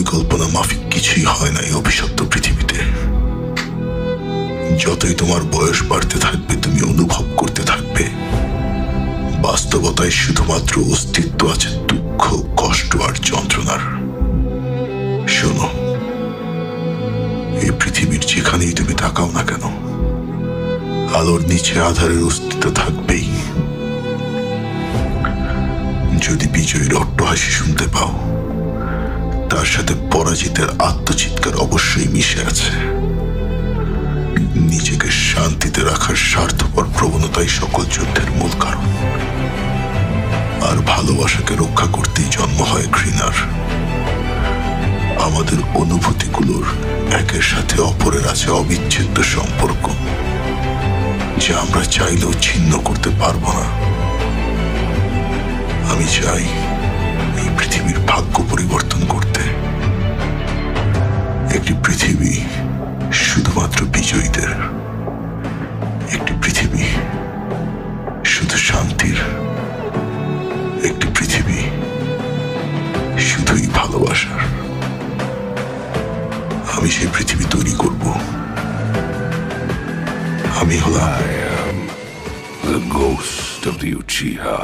পরিকল্পনা মাফিক কিছুই হয় না এই অভিশপ্ত পৃথিবীতে। যতই তোমার বয়স বাড়তে থাকবে, তুমি অনুভব করতে থাকবে বাস্তবতায় শুধুমাত্র অস্তিত্ব আছে দুঃখ, কষ্ট আর যন্ত্রণার। শোনো, এই পৃথিবীর যেখানেই তুমি তাকাও না কেন, আলোর নিচে আধারের অস্তিত্ব থাকবেই। যদি বিজয়ীর অট্টহাসি শুনতে পাও, তার সাথে পরাজিতের আত্মচিৎকার অবশ্যই মিশে আছে। নিজেকে শান্তিতে রাখার স্বার্থপর প্রবণতাই সকল যুদ্ধের মূল কারণ। আর ভালোবাসাকে রক্ষা করতেই জন্ম হয় ঘৃণার। আমাদের অনুভূতিগুলোর একের সাথে অপরের আছে অবিচ্ছেদ্য সম্পর্ক, যা আমরা চাইলেও ছিন্ন করতে পারবো না। আমি চাই এই পৃথিবীর ভাগ্য পরিবর্তন করতে। একটি পৃথিবী শুধুমাত্র বিজয়ীদের, একটি পৃথিবী শুধু শান্তির, একটি পৃথিবী শুধুই ভালোবাসার। আমি সেই পৃথিবী তৈরি করব। আমি হলাম I am the ghost of the Uchiha.